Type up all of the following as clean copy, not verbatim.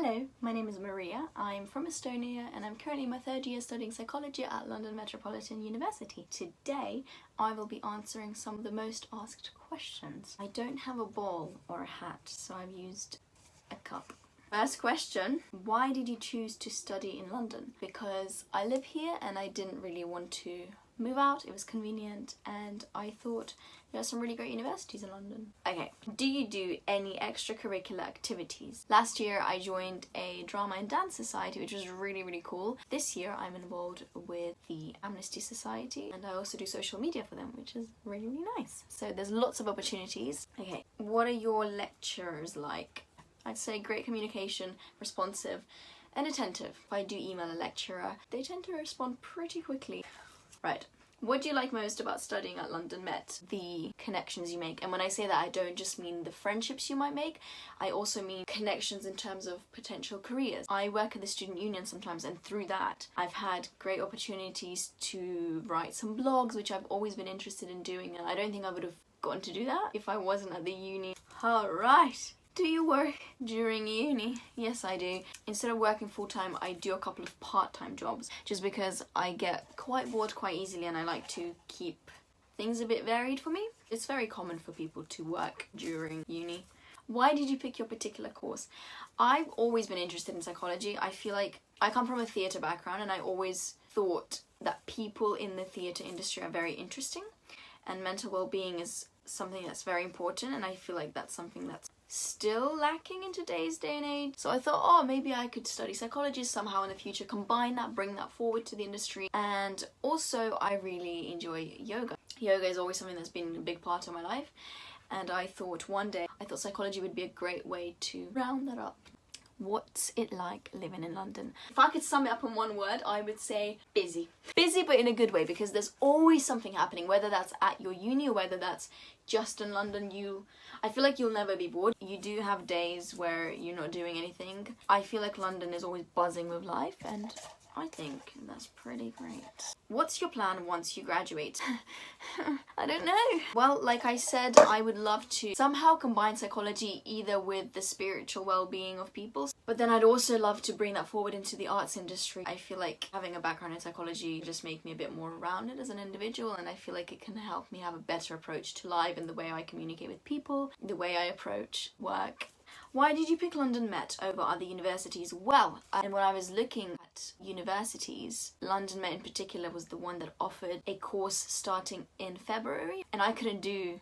Hello, my name is Maria. I'm from Estonia and I'm currently in my third year studying psychology at London Metropolitan University. Today I will be answering some of the most asked questions. I don't have a ball or a hat, so I've used a cup. First question, why did you choose to study in London? Because I live here and I didn't really want to move out. It was convenient and I thought there are some really great universities in London. Okay, do you do any extracurricular activities? Last year I joined a drama and dance society, which was really cool. This year I'm involved with the Amnesty Society and I also do social media for them, which is really nice. So there's lots of opportunities. Okay, what are your lecturers like? I'd say great communication, responsive and attentive. If I do email a lecturer, they tend to respond pretty quickly. Right. What do you like most about studying at London Met? The connections you make. And when I say that, I don't just mean the friendships you might make, I also mean connections in terms of potential careers. I work at the student union sometimes, and through that I've had great opportunities to write some blogs, which I've always been interested in doing, and I don't think I would have gotten to do that if I wasn't at the uni. Alright. Do you work during uni? Yes, I do. Instead of working full-time, I do a couple of part-time jobs just because I get quite bored quite easily and I like to keep things a bit varied for me. It's very common for people to work during uni. Why did you pick your particular course? I've always been interested in psychology. I feel like I come from a theatre background and I always thought that people in the theatre industry are very interesting and mental well-being is something that's very important, and I feel like that's something that's still lacking in today's day and age. So I thought, oh, maybe I could study psychology somehow in the future, combine that, bring that forward to the industry. And also I really enjoy yoga. Yoga is always something that's been a big part of my life, and I thought one day, psychology would be a great way to round that up. What's it like living in London? If I could sum it up in one word, I would say busy. Busy, but in a good way, because there's always something happening, whether that's at your uni or whether that's just in London. I feel like you'll never be bored. You do have days where you're not doing anything. I feel like London is always buzzing with life, and I think that's pretty great. What's your plan once you graduate? I don't know. Well, like I said, I would love to somehow combine psychology either with the spiritual well-being of people, but then I'd also love to bring that forward into the arts industry. I feel like having a background in psychology just make me a bit more rounded as an individual, and I feel like it can help me have a better approach to life and the way I communicate with people, the way I approach work. Why did you pick London Met over other universities? Well, and when I was looking at universities, London Met in particular was the one that offered a course starting in February, and I couldn't do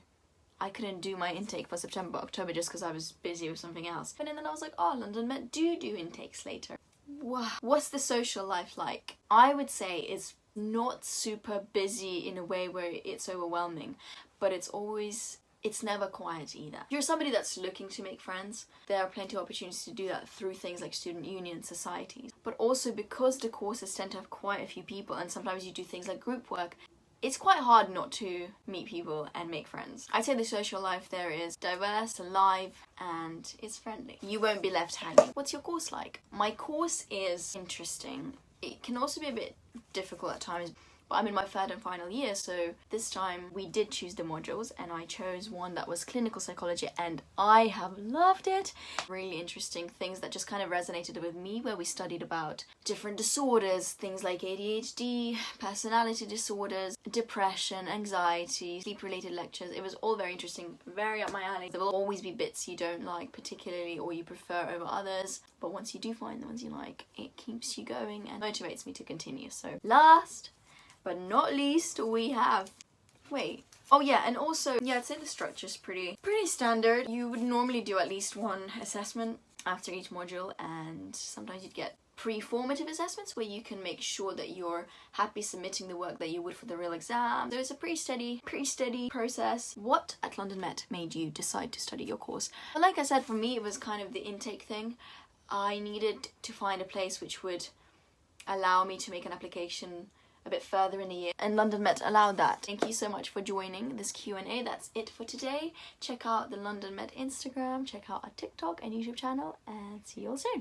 my intake for September, October just because I was busy with something else. And then I was like, oh, London Met do intakes later. Wow. What's the social life like? I would say it's not super busy in a way where it's overwhelming, but it's never quiet either. If you're somebody that's looking to make friends, there are plenty of opportunities to do that through things like student union societies. But also because the courses tend to have quite a few people and sometimes you do things like group work, it's quite hard not to meet people and make friends. I'd say the social life there is diverse, alive, and it's friendly. You won't be left hanging. What's your course like? My course is interesting. It can also be a bit difficult at times. But I'm in my third and final year, so this time we did choose the modules and I chose one that was clinical psychology and I have loved it. Really interesting things that just kind of resonated with me, where we studied about different disorders, things like ADHD, personality disorders, depression, anxiety, sleep-related lectures. It was all very interesting, very up my alley. There will always be bits you don't like particularly or you prefer over others, but once you do find the ones you like, it keeps you going and motivates me to continue. So last but not least, we have... Oh yeah, and also, yeah, I'd say the structure's pretty standard. You would normally do at least one assessment after each module, and sometimes you'd get pre-formative assessments where you can make sure that you're happy submitting the work that you would for the real exam. So it's a pretty steady process. What at London Met made you decide to study your course? Well, like I said, for me it was kind of the intake thing. I needed to find a place which would allow me to make an application a bit further in the year, and London Met allowed that. Thank you so much for joining this Q&A. That's it for today. Check out the London Met Instagram, check out our TikTok and YouTube channel, and see you all soon.